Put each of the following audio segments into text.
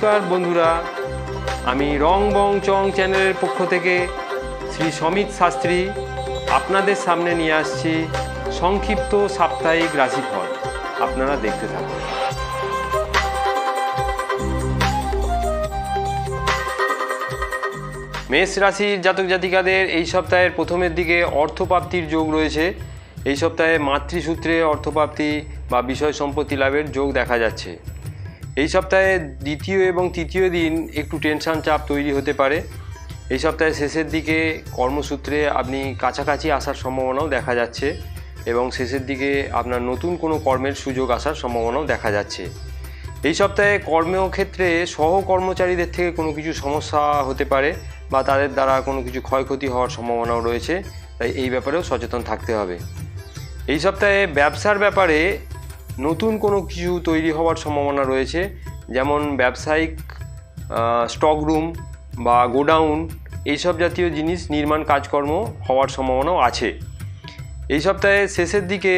নমস্কার বন্ধুরা, আমি রং বং চং চ্যানেলের পক্ষ থেকে শ্রী সমিত শাস্ত্রী আপনাদের সামনে নিয়ে আসছি সংক্ষিপ্ত সাপ্তাহিক রাশিফল। আপনারা দেখতে থাকুন। মেষ রাশির জাতক জাতিকাদের এই সপ্তাহের প্রথমের দিকে অর্থপ্রাপ্তির যোগ রয়েছে। এই সপ্তাহে মাতৃসূত্রে অর্থপ্রাপ্তি বা বিষয় সম্পত্তি লাভের যোগ দেখা যাচ্ছে। এই সপ্তাহে দ্বিতীয় এবং তৃতীয় দিন একটু টেনশন চাপ তৈরি হতে পারে। এই সপ্তাহের শেষের দিকে কর্মসূত্রে আপনি কাছাকাছি আসার সম্ভাবনাও দেখা যাচ্ছে এবং শেষের দিকে আপনার নতুন কোনো কর্মের সুযোগ আসার সম্ভাবনাও দেখা যাচ্ছে। এই সপ্তাহে কর্মক্ষেত্রে সহকর্মচারীদের থেকে কোনো কিছু সমস্যা হতে পারে বা তাদের দ্বারা কোনো কিছু ক্ষয়ক্ষতি হওয়ার সম্ভাবনাও রয়েছে, তাই এই ব্যাপারেও সচেতন থাকতে হবে। এই সপ্তাহে ব্যবসার ব্যাপারে নতুন কোনো কিছু তৈরি হওয়ার সম্ভাবনা রয়েছে, যেমন ব্যবসায়িক স্টক রুম বা গোডাউন এইসব জাতীয় জিনিস নির্মাণ কাজকর্ম হওয়ার সম্ভাবনাও আছে। এই সপ্তাহে শেষের দিকে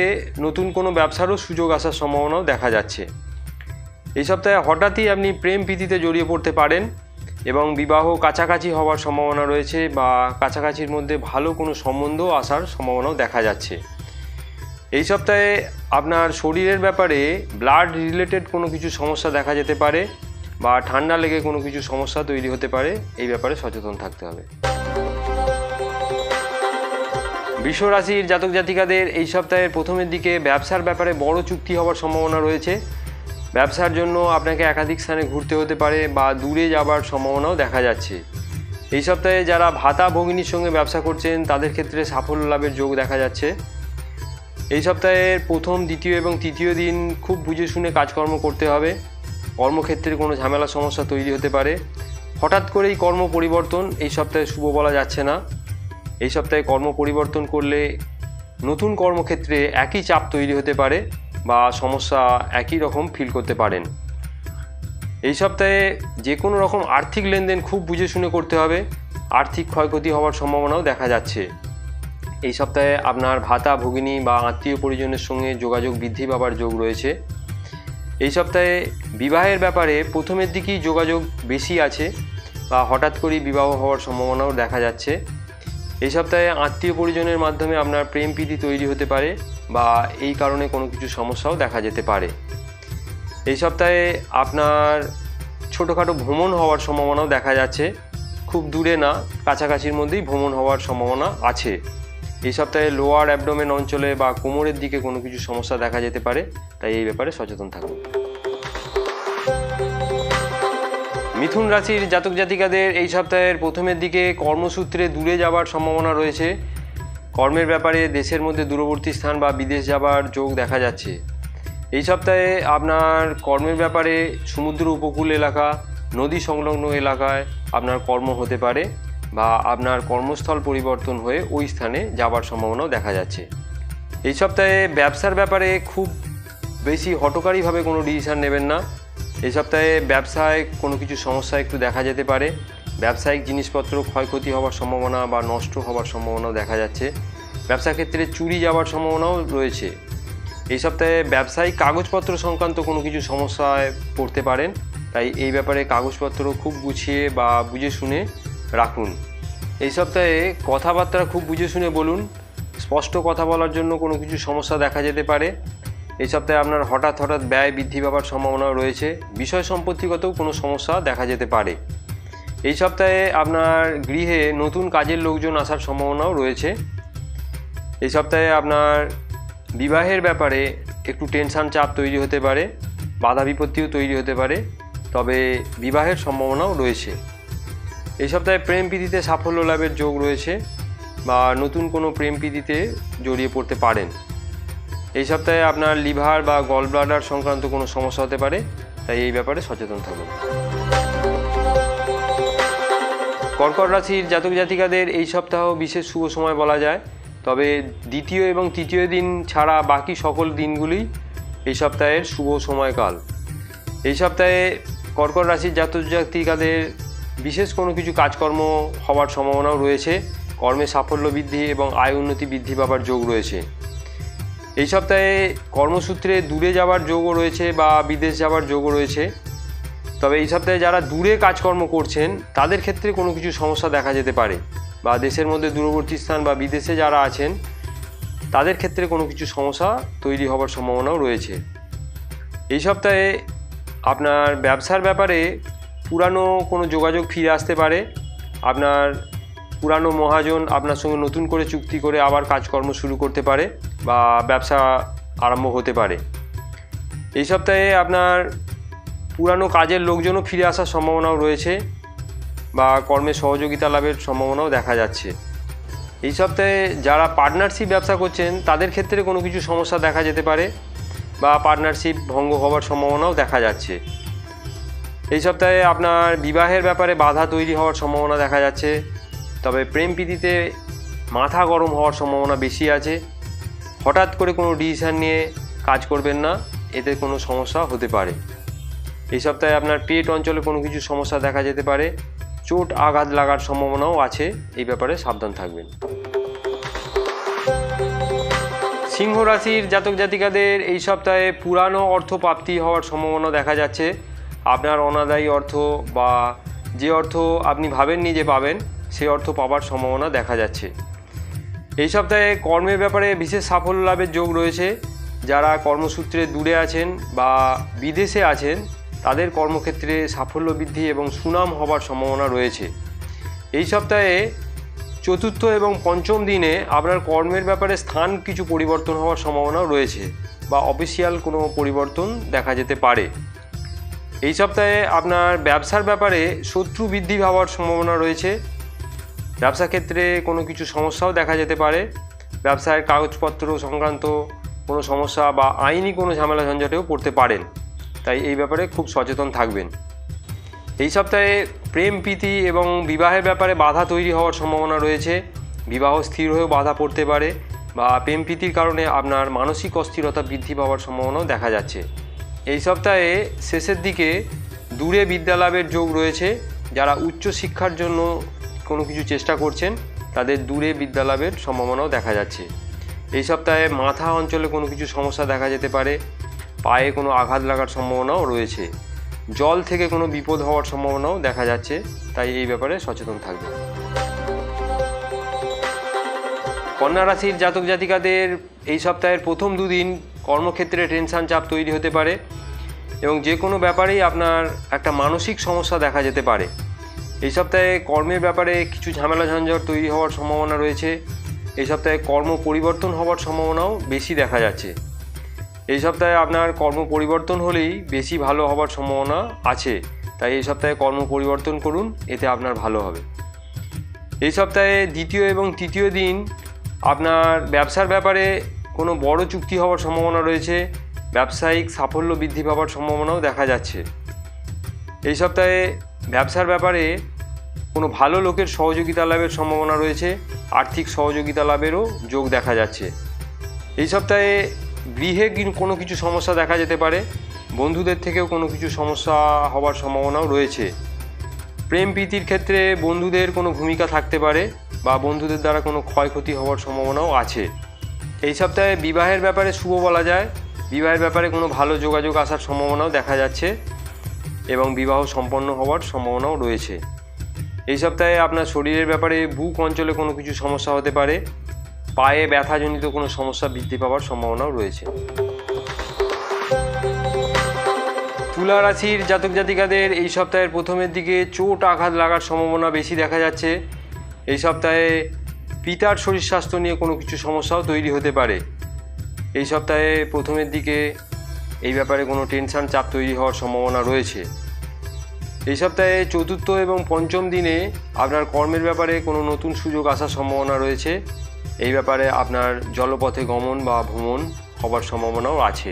নতুন কোনো ব্যবসারও সুযোগ আসার সম্ভাবনাও দেখা যাচ্ছে। এই সপ্তাহে হঠাৎই আপনি প্রেম প্রীতিতে জড়িয়ে পড়তে পারেন এবং বিবাহ কাছাকাছি হওয়ার সম্ভাবনা রয়েছে বা কাছাকাছির মধ্যে ভালো কোনো সম্বন্ধ আসার সম্ভাবনাও দেখা যাচ্ছে। এই সপ্তাহে আপনার শরীরের ব্যাপারে ব্লাড রিলেটেড কোনো কিছু সমস্যা দেখা যেতে পারে বা ঠান্ডা লেগে কোনো কিছু সমস্যা তৈরি হতে পারে, এই ব্যাপারে সচেতন থাকতে হবে। বৃষ রাশির জাতক জাতিকাদের এই সপ্তাহের প্রথমের দিকে ব্যবসার ব্যাপারে বড় চুক্তি হওয়ার সম্ভাবনা রয়েছে। ব্যবসার জন্য আপনাকে একাধিক স্থানে ঘুরতে হতে পারে বা দূরে যাবার সম্ভাবনাও দেখা যাচ্ছে। এই সপ্তাহে যারা ভাতা ভগিনীর সঙ্গে ব্যবসা করছেন তাদের ক্ষেত্রে সাফল্য লাভের যোগ দেখা যাচ্ছে। এই সপ্তাহের প্রথম, দ্বিতীয় এবং তৃতীয় দিন খুব বুঝে শুনে কাজকর্ম করতে হবে। কর্মক্ষেত্রে কোনো ঝামেলা সমস্যা তৈরি হতে পারে। হঠাৎ করেই কর্ম পরিবর্তন এই সপ্তাহে শুভ বলা যাচ্ছে না। এই সপ্তাহে কর্ম পরিবর্তন করলে নতুন কর্মক্ষেত্রে একই চাপ তৈরি হতে পারে বা সমস্যা একই রকম ফিল করতে পারেন। এই সপ্তাহে যে কোনো রকম আর্থিক লেনদেন খুব বুঝে শুনে করতে হবে। আর্থিক ক্ষয়ক্ষতি হওয়ার সম্ভাবনাও দেখা যাচ্ছে। এই সপ্তাহে আপনার ভাতা ভগিনী বা আত্মীয় পরিজনের সঙ্গে যোগাযোগ বৃদ্ধি পাবার যোগ রয়েছে। এই সপ্তাহে বিবাহের ব্যাপারে প্রথমের দিকেই যোগাযোগ বেশি আছে বা হঠাৎ করেই বিবাহ হওয়ার সম্ভাবনাও দেখা যাচ্ছে। এই সপ্তাহে আত্মীয় পরিজনের মাধ্যমে আপনার প্রেম প্রীতি তৈরি হতে পারে বা এই কারণে কোনো কিছু সমস্যাও দেখা যেতে পারে। এই সপ্তাহে আপনার ছোটোখাটো ভ্রমণ হওয়ার সম্ভাবনাও দেখা যাচ্ছে। খুব দূরে না, কাছাকাছির মধ্যেই ভ্রমণ হওয়ার সম্ভাবনা আছে। এই সপ্তাহে লোয়ার অ্যাবডোমেন অঞ্চলে বা কোমরের দিকে কোনো কিছু সমস্যা দেখা যেতে পারে, তাই এই ব্যাপারে সচেতন থাকুন। মিথুন রাশির জাতক জাতিকাদের এই সপ্তাহের প্রথমের দিকে কর্মসূত্রে দূরে যাবার সম্ভাবনা রয়েছে। কর্মের ব্যাপারে দেশের মধ্যে দূরবর্তী স্থান বা বিদেশ যাবার যোগ দেখা যাচ্ছে। এই সপ্তাহে আপনার কর্মের ব্যাপারে সমুদ্র উপকূল এলাকা, নদী সংলগ্ন এলাকায় আপনার কর্ম হতে পারে বা আপনার কর্মস্থল পরিবর্তন হয়ে ওই স্থানে যাবার সম্ভাবনাও দেখা যাচ্ছে। এই সপ্তাহে ব্যবসার ব্যাপারে খুব বেশি হঠকারীভাবে কোনো ডিসিশান নেবেন না। এই সপ্তাহে ব্যবসায় কোনো কিছু সমস্যা একটু দেখা যেতে পারে। ব্যবসায়িক জিনিসপত্র ক্ষয়ক্ষতি হওয়ার সম্ভাবনা বা নষ্ট হওয়ার সম্ভাবনাও দেখা যাচ্ছে। ব্যবসা ক্ষেত্রে চুরি যাওয়ার সম্ভাবনাও রয়েছে। এই সপ্তাহে ব্যবসায়িক কাগজপত্র সংক্রান্ত কোনো কিছু সমস্যায় পড়তে পারেন, তাই এই ব্যাপারে কাগজপত্র খুব গুছিয়ে বা বুঝে শুনে রাখুন। এই সপ্তাহে কথাবার্তা খুব বুঝে শুনে বলুন। স্পষ্ট কথা বলার জন্য কোনো কিছু সমস্যা দেখা যেতে পারে। এই সপ্তাহে আপনার হঠাৎ ব্যয় বৃদ্ধি পাবার সম্ভাবনাও রয়েছে। বিষয় সম্পত্তিগতও কোনো সমস্যা দেখা যেতে পারে। এই সপ্তাহে আপনার গৃহে নতুন কাজের লোকজন আসার সম্ভাবনাও রয়েছে। এই সপ্তাহে আপনার বিবাহের ব্যাপারে একটু টেনশন চাপ তৈরি হতে পারে, বাধা বিপত্তিও তৈরি হতে পারে, তবে বিবাহের সম্ভাবনাও রয়েছে। এই সপ্তাহে প্রেম প্রীতিতে সাফল্য লাভের যোগ রয়েছে বা নতুন কোনো প্রেম প্রীতিতে জড়িয়ে পড়তে পারেন। এই সপ্তাহে আপনার লিভার বা গল ব্লাডার সংক্রান্ত কোনো সমস্যা হতে পারে, তাই এই ব্যাপারে সচেতন থাকুন। কর্কট রাশির জাতক জাতিকাদের এই সপ্তাহ বিশেষ শুভ সময় বলা যায়, তবে দ্বিতীয় এবং তৃতীয় দিন ছাড়া বাকি সকল দিনগুলি এই সপ্তাহের শুভ সময়কাল। এই সপ্তাহে কর্কট রাশির জাতক জাতিকাদের বিশেষ কোনো কিছু কাজকর্ম হওয়ার সম্ভাবনাও রয়েছে। কর্মে সাফল্য বৃদ্ধি এবং আয় উন্নতি বৃদ্ধি পাবার যোগ রয়েছে। এই সপ্তাহে কর্মসূত্রে দূরে যাওয়ার যোগও রয়েছে বা বিদেশ যাওয়ার যোগও রয়েছে। তবে এই সপ্তাহে যারা দূরে কাজকর্ম করছেন তাদের ক্ষেত্রে কোনো কিছু সমস্যা দেখা যেতে পারে, বা দেশের মধ্যে দূরবর্তী স্থান বা বিদেশে যারা আছেন তাদের ক্ষেত্রে কোনো কিছু সমস্যা তৈরি হওয়ার সম্ভাবনাও রয়েছে। এই সপ্তাহে আপনার ব্যবসার ব্যাপারে পুরানো কোনো যোগাযোগ ফিরে আসতে পারে। আপনার পুরানো মহাজন আপনার সঙ্গে নতুন করে চুক্তি করে আবার কাজকর্ম শুরু করতে পারে বা ব্যবসা আরম্ভ হতে পারে। এই সপ্তাহে আপনার পুরানো কাজের লোকজনও ফিরে আসার সম্ভাবনাও রয়েছে বা কর্মে সহযোগিতা লাভের সম্ভাবনাও দেখা যাচ্ছে। এই সপ্তাহে যারা পার্টনারশিপ ব্যবসা করছেন তাদের ক্ষেত্রে কোনো কিছু সমস্যা দেখা যেতে পারে বা পার্টনারশিপ ভঙ্গ হওয়ার সম্ভাবনাও দেখা যাচ্ছে। এই সপ্তাহে আপনার বিবাহের ব্যাপারে বাধা তৈরি হওয়ার সম্ভাবনা দেখা যাচ্ছে, তবে প্রেম প্রীতিতে মাথা গরম হওয়ার সম্ভাবনা বেশি আছে। হঠাৎ করে কোনো ডিসিশান নিয়ে কাজ করবেন না, এতে কোনো সমস্যা হতে পারে। এই সপ্তাহে আপনার পেট অঞ্চলে কোনো কিছু সমস্যা দেখা যেতে পারে, চোট আঘাত লাগার সম্ভাবনাও আছে, এই ব্যাপারে সাবধান থাকবেন। সিংহ রাশির জাতক জাতিকাদের এই সপ্তাহে পুরানো অর্থ প্রাপ্তি হওয়ার সম্ভাবনা দেখা যাচ্ছে। আপনার অনাদায়ী অর্থ বা যে অর্থ আপনি ভাবেননি যে পাবেন সেই অর্থ পাওয়ার সম্ভাবনা দেখা যাচ্ছে। এই সপ্তাহে কর্মের ব্যাপারে বিশেষ সাফল্য লাভের যোগ রয়েছে। যারা কর্মসূত্রে দূরে আছেন বা বিদেশে আছেন তাদের কর্মক্ষেত্রে সাফল্য বৃদ্ধি এবং সুনাম হবার সম্ভাবনা রয়েছে। এই সপ্তাহে চতুর্থ এবং পঞ্চম দিনে আপনার কর্মের ব্যাপারে স্থান কিছু পরিবর্তন হওয়ার সম্ভাবনাও রয়েছে বা অফিসিয়াল কোনো পরিবর্তন দেখা যেতে পারে। এই সপ্তাহে আপনার ব্যবসার ব্যাপারে শত্রু বৃদ্ধি হওয়ার সম্ভাবনা রয়েছে। ব্যবসা ক্ষেত্রে কোনো কিছু সমস্যাও দেখা যেতে পারে। ব্যবসায়ের কাগজপত্র সংক্রান্ত কোনো সমস্যা বা আইনি কোনো ঝামেলা ঝঞ্ঝাটেও পড়তে পারেন, তাই এই ব্যাপারে খুব সচেতন থাকবেন। এই সপ্তাহে প্রেম প্রীতি এবং বিবাহের ব্যাপারে বাধা তৈরি হওয়ার সম্ভাবনা রয়েছে। বিবাহ স্থির হয়েও বাধা পড়তে পারে বা প্রেম প্রীতির কারণে আপনার মানসিক অস্থিরতা বৃদ্ধি পাওয়ার সম্ভাবনাও দেখা যাচ্ছে। এই সপ্তাহে শেষের দিকে দূরে বিদ্যালাভের যোগ রয়েছে। যারা উচ্চ শিক্ষার জন্য কোনো কিছু চেষ্টা করছেন তাদের দূরে বিদ্যালাভের সম্ভাবনাও দেখা যাচ্ছে। এই সপ্তাহে মাথা অঞ্চলে কোনো কিছু সমস্যা দেখা যেতে পারে, পায়ে কোনো আঘাত লাগার সম্ভাবনাও রয়েছে। জল থেকে কোনো বিপদ হওয়ার সম্ভাবনাও দেখা যাচ্ছে, তাই এই ব্যাপারে সচেতন থাকবে। কন্যা রাশির জাতক জাতিকাদের এই সপ্তাহের প্রথম দুদিন কর্মক্ষেত্রে টেনশন চাপ তৈরি হতে পারে এবং যে কোনো ব্যাপারেই আপনার একটা মানসিক সমস্যা দেখা যেতে পারে। এই সপ্তাহে কর্মের ব্যাপারে কিছু ঝামেলা ঝঞ্ঝট তৈরি হওয়ার সম্ভাবনা রয়েছে। এই সপ্তাহে কর্ম পরিবর্তন হওয়ার সম্ভাবনাও বেশি দেখা যাচ্ছে। এই সপ্তাহে আপনার কর্ম পরিবর্তন হলেই বেশি ভালো হওয়ার সম্ভাবনা আছে, তাই এই সপ্তাহে কর্ম পরিবর্তন করুন, এতে আপনার ভালো হবে। এই সপ্তাহে দ্বিতীয় এবং তৃতীয় দিন আপনার ব্যবসার ব্যাপারে কোনো বড় চুক্তি হওয়ার সম্ভাবনা রয়েছে। ব্যবসায়িক সাফল্য বৃদ্ধি পাওয়ার সম্ভাবনাও দেখা যাচ্ছে। এই সপ্তাহে ব্যবসার ব্যাপারে কোনো ভালো লোকের সহযোগিতা লাভের সম্ভাবনা রয়েছে। আর্থিক সহযোগিতা লাভেরও যোগ দেখা যাচ্ছে। এই সপ্তাহে গৃহে কোনো কিছু সমস্যা দেখা যেতে পারে। বন্ধুদের থেকেও কোনো কিছু সমস্যা হওয়ার সম্ভাবনাও রয়েছে। প্রেম প্রীতির ক্ষেত্রে বন্ধুদের কোনো ভূমিকা থাকতে পারে বা বন্ধুদের দ্বারা কোনো ক্ষয়ক্ষতি হওয়ার সম্ভাবনাও আছে। এই সপ্তাহে বিবাহের ব্যাপারে শুভ বলা যায়। বিবাহের ব্যাপারে কোনো ভালো যোগাযোগ আসার সম্ভাবনাও দেখা যাচ্ছে এবং বিবাহ সম্পন্ন হওয়ার সম্ভাবনাও রয়েছে। এই সপ্তাহে আপনার শরীরের ব্যাপারে বুক অঞ্চলে কোনো কিছু সমস্যা হতে পারে। পায়ে ব্যথাজনিত কোনো সমস্যা বৃদ্ধি পাওয়ার সম্ভাবনাও রয়েছে। তুলা রাশির জাতক জাতিকাদের এই সপ্তাহের প্রথমের দিকে চোট আঘাত লাগার সম্ভাবনা বেশি দেখা যাচ্ছে। এই সপ্তাহে পিতার শরীর স্বাস্থ্য নিয়ে কোনো কিছু সমস্যাও তৈরি হতে পারে। এই সপ্তাহে প্রথমের দিকে এই ব্যাপারে কোনো টেনশন চাপ তৈরি হওয়ার সম্ভাবনা রয়েছে। এই সপ্তাহে চতুর্থ এবং পঞ্চম দিনে আপনার কর্মের ব্যাপারে কোনো নতুন সুযোগ আসার সম্ভাবনা রয়েছে। এই ব্যাপারে আপনার জলপথে গমন বা ভ্রমণ হবার সম্ভাবনাও আছে।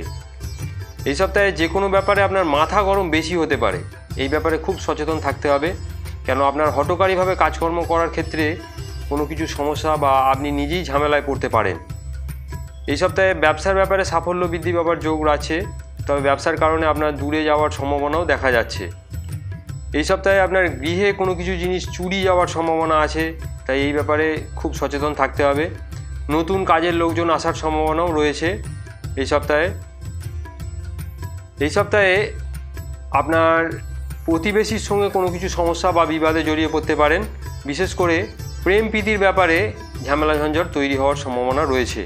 এই সপ্তাহে যে কোনো ব্যাপারে আপনার মাথা গরম বেশি হতে পারে। এই ব্যাপারে খুব সচেতন থাকতে হবে, কেন আপনার হঠকারীভাবে কাজকর্ম করার ক্ষেত্রে কোনো কিছু সমস্যা বা আপনি নিজেই ঝামেলায় পড়তে পারেন। এই সপ্তাহে ব্যবসার ব্যাপারে সাফল্য বৃদ্ধি পাওয়ার যোগ আছে, তবে ব্যবসার কারণে আপনার দূরে যাওয়ার সম্ভাবনাও দেখা যাচ্ছে। এই সপ্তাহে আপনার গৃহে কোনো কিছু জিনিস চুরি যাওয়ার সম্ভাবনা আছে, তাই এই ব্যাপারে খুব সচেতন থাকতে হবে। নতুন কাজের লোকজন আসার সম্ভাবনাও রয়েছে এই সপ্তাহে। এই সপ্তাহে আপনার প্রতিবেশীর সঙ্গে কোনো কিছু সমস্যা বা বিবাদে জড়িয়ে পড়তে পারেন। বিশেষ করে প্রেম প্রীতির ব্যাপারে ঝামেলা ঝঞ্ঝট তৈরি হওয়ার সম্ভাবনা রয়েছে।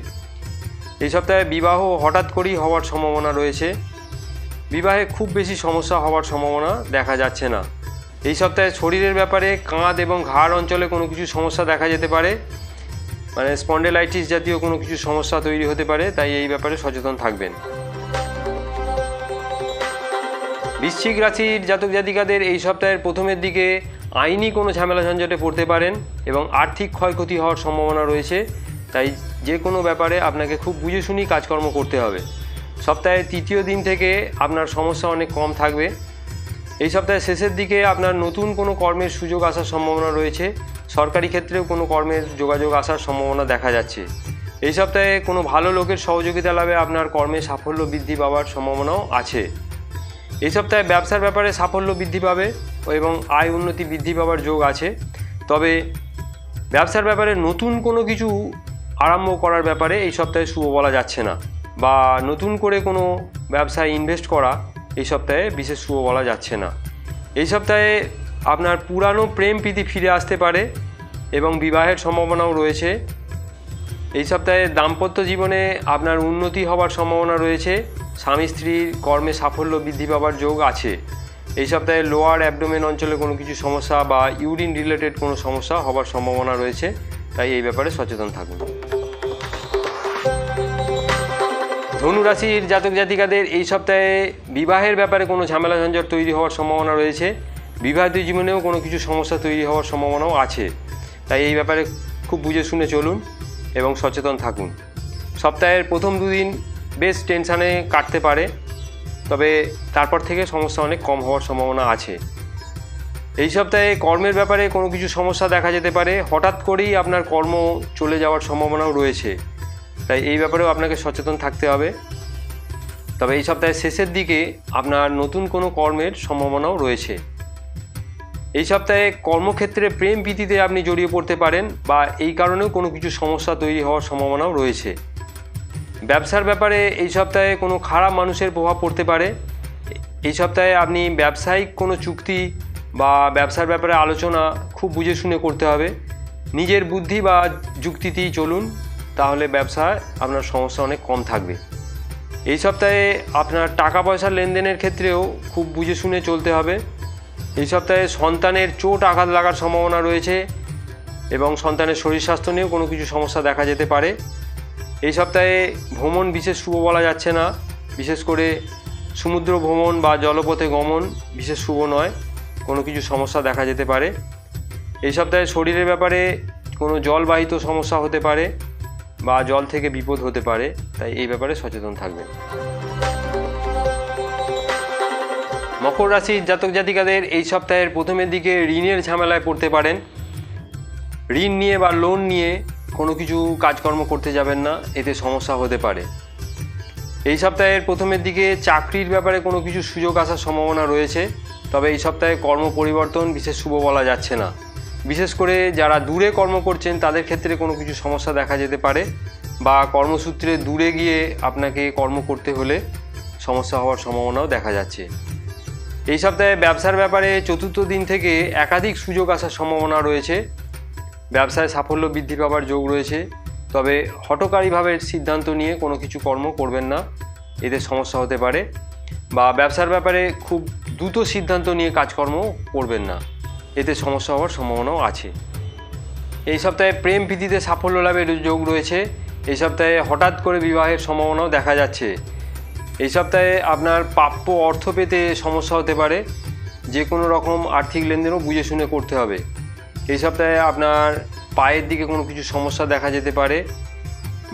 এই সপ্তাহে বিবাহ হঠাৎ করেই হওয়ার সম্ভাবনা রয়েছে। বিবাহে খুব বেশি সমস্যা হওয়ার সম্ভাবনা দেখা যাচ্ছে না। এই সপ্তাহে শরীরের ব্যাপারে কাঁধ এবং ঘাড় অঞ্চলে কোনো কিছু সমস্যা দেখা যেতে পারে, মানে স্পন্ডেলাইটিস জাতীয় কোনো কিছু সমস্যা তৈরি হতে পারে, তাই এই ব্যাপারে সচেতন থাকবেন। বৃশ্চিক রাশির জাতক জাতিকাদের এই সপ্তাহের প্রথমের দিকে আইনি কোনো ঝামেলা ঝঞ্ঝটে পড়তে পারেন এবং আর্থিক ক্ষয়ক্ষতি হওয়ার সম্ভাবনা রয়েছে, তাই যে কোনো ব্যাপারে আপনাকে খুব বুঝে শুনেই কাজকর্ম করতে হবে। সপ্তাহের তৃতীয় দিন থেকে আপনার সমস্যা অনেক কম থাকবে। এই সপ্তাহের শেষের দিকে আপনার নতুন কোনো কর্মের সুযোগ আসার সম্ভাবনা রয়েছে। সরকারি ক্ষেত্রেও কোনো কর্মের যোগাযোগ আসার সম্ভাবনা দেখা যাচ্ছে। এই সপ্তাহে কোনো ভালো লোকের সহযোগিতা লাভে আপনার কর্মে সাফল্য বৃদ্ধি পাওয়ার সম্ভাবনাও আছে। এই সপ্তাহে ব্যবসার ব্যাপারে সাফল্য বৃদ্ধি পাবে এবং আয় উন্নতি বৃদ্ধি পাওয়ার যোগ আছে। তবে ব্যবসার ব্যাপারে নতুন কোনো কিছু আরম্ভ করার ব্যাপারে এই সপ্তাহে শুভ বলা যাচ্ছে না, বা নতুন করে কোনো ব্যবসায় ইনভেস্ট করা এই সপ্তাহে বিশেষ শুভ বলা যাচ্ছে না। এই সপ্তাহে আপনার পুরানো প্রেম প্রীতি ফিরে আসতে পারে এবং বিবাহের সম্ভাবনাও রয়েছে। এই সপ্তাহে দাম্পত্য জীবনে আপনার উন্নতি হওয়ার সম্ভাবনা রয়েছে। স্বামী স্ত্রীর কর্মে সাফল্য বৃদ্ধি পাওয়ার যোগ আছে। এই সপ্তাহে লোয়ার অ্যাবডোমেন অঞ্চলে কোনো কিছু সমস্যা বা ইউরিন রিলেটেড কোনো সমস্যা হওয়ার সম্ভাবনা রয়েছে, তাই এই ব্যাপারে সচেতন থাকুন। ধনু রাশির জাতক জাতিকাদের এই সপ্তাহে বিবাহের ব্যাপারে কোনো ঝামেলা ঝঞ্ঝট তৈরি হওয়ার সম্ভাবনা রয়েছে। বিবাহিত জীবনেও কোনো কিছু সমস্যা তৈরি হওয়ার সম্ভাবনাও আছে, তাই এই ব্যাপারে খুব বুঝে শুনে চলুন এবং সচেতন থাকুন। সপ্তাহের প্রথম দুদিন বেশ টেনশানে কাটতে পারে, তবে তারপর থেকে সমস্যা অনেক কম হওয়ার সম্ভাবনা আছে। এই সপ্তাহে কর্মের ব্যাপারে কোনো কিছু সমস্যা দেখা যেতে পারে। হঠাৎ করেই আপনার কর্ম চলে যাওয়ার সম্ভাবনাও রয়েছে, তাই এই ব্যাপারেও আপনাকে সচেতন থাকতে হবে। তবে এই সপ্তাহের শেষের দিকে আপনার নতুন কোনো কর্মের সম্ভাবনাও রয়েছে। এই সপ্তাহে কর্মক্ষেত্রে প্রেম প্রীতিতে আপনি জড়িয়ে পড়তে পারেন, বা এই কারণেও কোনো কিছু সমস্যা তৈরি হওয়ার সম্ভাবনাও রয়েছে। ব্যবসার ব্যাপারে এই সপ্তাহে কোনো খারাপ মানুষের প্রভাব পড়তে পারে। এই সপ্তাহে আপনি ব্যবসায়িক কোনো চুক্তি বা ব্যবসার ব্যাপারে আলোচনা খুব বুঝে শুনে করতে হবে। নিজের বুদ্ধি বা যুক্তিতেই চলুন, তাহলে ব্যবসায় আপনার সমস্যা অনেক কম থাকবে। এই সপ্তাহে আপনার টাকা পয়সার লেনদেনের ক্ষেত্রেও খুব বুঝে শুনে চলতে হবে। এই সপ্তাহে সন্তানের চোট আঘাত লাগার সম্ভাবনা রয়েছে এবং সন্তানের শরীর স্বাস্থ্য নিয়েও কোনো কিছু সমস্যা দেখা যেতে পারে। এই সপ্তাহে ভ্রমণ বিশেষ শুভ বলা যাচ্ছে না, বিশেষ করে সমুদ্র ভ্রমণ বা জলপথে গমন বিশেষ শুভ নয়, কোনো কিছু সমস্যা দেখা যেতে পারে। এই সপ্তাহে শরীরের ব্যাপারে কোনো জলবাহিত সমস্যা হতে পারে বা জল থেকে বিপদ হতে পারে, তাই এই ব্যাপারে সচেতন থাকবেন। মকর রাশির জাতক জাতিকাদের এই সপ্তাহের প্রথমের দিকে ঋণের ঝামেলায় পড়তে পারেন। ঋণ নিয়ে বা লোন নিয়ে কোনো কিছু কাজকর্ম করতে যাবেন না, এতে সমস্যা হতে পারে। এই সপ্তাহের প্রথমের দিকে চাকরির ব্যাপারে কোনো কিছু সুযোগ আসার সম্ভাবনা রয়েছে, তবে এই সপ্তাহে কর্ম পরিবর্তন বিশেষ শুভ বলা যাচ্ছে না। বিশেষ করে যারা দূরে কর্ম করছেন তাদের ক্ষেত্রে কোনো কিছু সমস্যা দেখা যেতে পারে, বা কর্মসূত্রে দূরে গিয়ে আপনাকে কর্ম করতে হলে সমস্যা হওয়ার সম্ভাবনাও দেখা যাচ্ছে। এই সপ্তাহে ব্যবসার ব্যাপারে চতুর্থ দিন থেকে একাধিক সুযোগ আসার সম্ভাবনা রয়েছে। ব্যবসায় সাফল্য বৃদ্ধি পাওয়ার যোগ রয়েছে, তবে হঠকারীভাবে সিদ্ধান্ত নিয়ে কোনো কিছু কর্ম করবেন না, এতে সমস্যা হতে পারে। বা ব্যবসার ব্যাপারে খুব দ্রুত সিদ্ধান্ত নিয়ে কাজকর্ম করবেন না, এতে সমস্যা হওয়ার সম্ভাবনাও আছে। এই সপ্তাহে প্রেম প্রীতিতে সাফল্য লাভের যোগ রয়েছে। এই সপ্তাহে হঠাৎ করে বিবাহের সম্ভাবনাও দেখা যাচ্ছে। এই সপ্তাহে আপনার প্রাপ্য অর্থ পেতে সমস্যা হতে পারে। যে কোনো রকম আর্থিক লেনদেনও বুঝে শুনে করতে হবে। এই সপ্তাহে আপনার পায়ের দিকে কোনো কিছু সমস্যা দেখা যেতে পারে,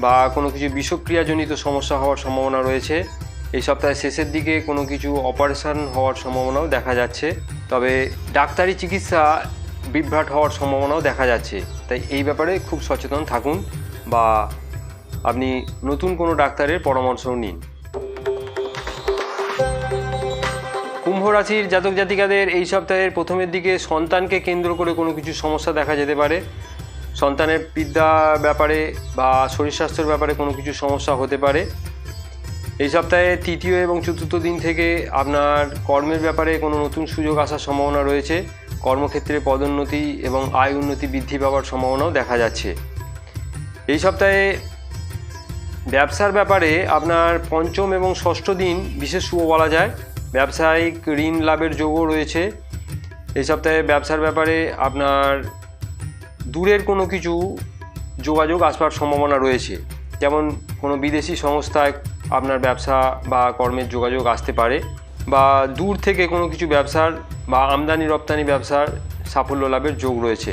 বা কোনো কিছু বিষক্রিয়াজনিত সমস্যা হওয়ার সম্ভাবনা রয়েছে। এই সপ্তাহের শেষের দিকে কোনো কিছু অপারেশন হওয়ার সম্ভাবনাও দেখা যাচ্ছে, তবে ডাক্তারি চিকিৎসা বিভ্রাট হওয়ার সম্ভাবনাও দেখা যাচ্ছে, তাই এই ব্যাপারে খুব সচেতন থাকুন, বা আপনি নতুন কোনো ডাক্তারের পরামর্শও নিন। কুম্ভ রাশির জাতক জাতিকাদের এই সপ্তাহের প্রথমের দিকে সন্তানকে কেন্দ্র করে কোনো কিছু সমস্যা দেখা যেতে পারে। সন্তানের বিদ্যা ব্যাপারে বা শরীর স্বাস্থ্যের ব্যাপারে কোনো কিছু সমস্যা হতে পারে। এই সপ্তাহে তৃতীয় এবং চতুর্থ দিন থেকে আপনার কর্মের ব্যাপারে কোনো নতুন সুযোগ আসার সম্ভাবনা রয়েছে। কর্মক্ষেত্রে পদোন্নতি এবং আয় উন্নতি বৃদ্ধি পাওয়ার সম্ভাবনাও দেখা যাচ্ছে। এই সপ্তাহে ব্যবসার ব্যাপারে আপনার পঞ্চম এবং ষষ্ঠ দিন বিশেষ শুভ বলা যায়। ব্যবসায়িক ঋণ লাভের যোগও রয়েছে। এই সপ্তাহে ব্যবসার ব্যাপারে আপনার দূরের কোনো কিছু যোগাযোগ আসবার সম্ভাবনা রয়েছে, যেমন কোনো বিদেশি সংস্থায় আপনার ব্যবসা বা কর্মের যোগাযোগ আসতে পারে, বা দূর থেকে কোনো কিছু ব্যবসার বা আমদানি রপ্তানি ব্যবসার সাফল্য লাভের যোগ রয়েছে।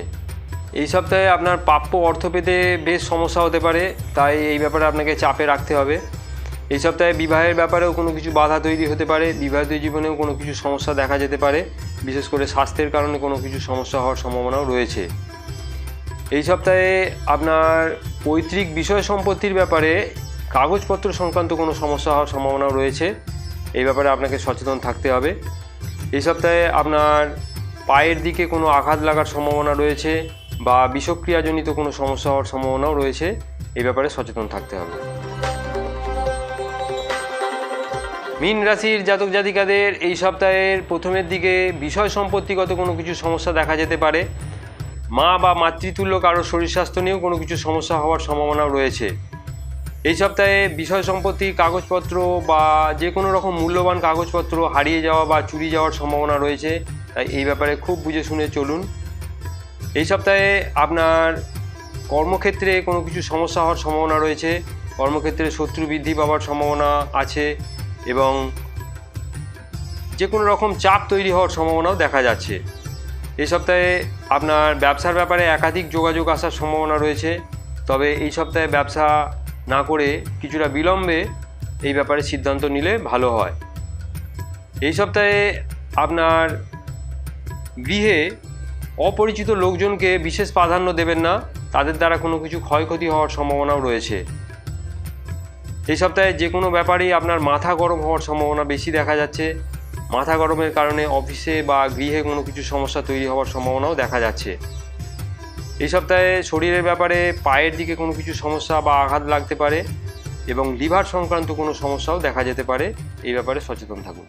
এই সপ্তাহে আপনার প্রাপ্য অর্থ পেতে বেশ সমস্যা হতে পারে, তাই এই ব্যাপারে আপনাকে চাপে রাখতে হবে। এই সপ্তাহে বিবাহের ব্যাপারেও কোনো কিছু বাধা তৈরি হতে পারে, বিবাহিত জীবনেও কোনো কিছু সমস্যা দেখা যেতে পারে, বিশেষ করে স্বাস্থ্যের কারণে কোনো কিছু সমস্যা হওয়ার সম্ভাবনাও রয়েছে। এই সপ্তাহে আপনার পৈতৃক বিষয় সম্পত্তির ব্যাপারে কাগজপত্র সংক্রান্ত কোনো সমস্যা হওয়ার সম্ভাবনাও রয়েছে। এই ব্যাপারে আপনাকে সচেতন থাকতে হবে। এই সপ্তাহে আপনার পায়ের দিকে কোনো আঘাত লাগার সম্ভাবনা রয়েছে বা বিষক্রিয়াজনিত কোনো সমস্যা হওয়ার সম্ভাবনাও রয়েছে। এই ব্যাপারে সচেতন থাকতে হবে। মীন রাশির জাতক জাতিকাদের এই সপ্তাহের প্রথমের দিকে বিষয় সম্পত্তিগত কোনো কিছু সমস্যা দেখা যেতে পারে। মা বা মাতৃতুল্য কারোর শরীর স্বাস্থ্য নিয়েও কোনো কিছু সমস্যা হওয়ার সম্ভাবনাও রয়েছে। এই সপ্তাহে বিষয় সম্পত্তি কাগজপত্র বা যে কোনো রকম মূল্যবান কাগজপত্র হারিয়ে যাওয়া বা চুরি যাওয়ার সম্ভাবনা রয়েছে, তাই এই ব্যাপারে খুব বুঝে শুনে চলুন। এই সপ্তাহে আপনার কর্মক্ষেত্রে কোনো কিছু সমস্যা হওয়ার সম্ভাবনা রয়েছে। কর্মক্ষেত্রে শত্রু বৃদ্ধি পাওয়ার সম্ভাবনা আছে এবং যে কোনো রকম চাপ তৈরি হওয়ার সম্ভাবনাও দেখা যাচ্ছে। এই সপ্তাহে আপনার ব্যবসার ব্যাপারে একাধিক যোগাযোগ আসার সম্ভাবনা রয়েছে, তবে এই সপ্তাহে ব্যবসা না করে কিছুটা বিলম্বে এই ব্যাপারে সিদ্ধান্ত নিলে ভালো হয়। এই সপ্তাহে আপনার গৃহে অপরিচিত লোকজনকে বিশেষ প্রাধান্য দেবেন না, তাদের দ্বারা কোনো কিছু ক্ষয়ক্ষতি হওয়ার সম্ভাবনাও রয়েছে। এই সপ্তাহে যে কোনো ব্যাপারেই আপনার মাথা গরম হওয়ার সম্ভাবনা বেশি দেখা যাচ্ছে। মাথা গরমের কারণে অফিসে বা গৃহে কোনো কিছু সমস্যা তৈরি হওয়ার সম্ভাবনাও দেখা যাচ্ছে। এই সপ্তাহে শরীরের ব্যাপারে পায়ের দিকে কোনো কিছু সমস্যা বা আঘাত লাগতে পারে এবং লিভার সংক্রান্ত কোনো সমস্যাও দেখা যেতে পারে। এই ব্যাপারে সচেতন থাকুন।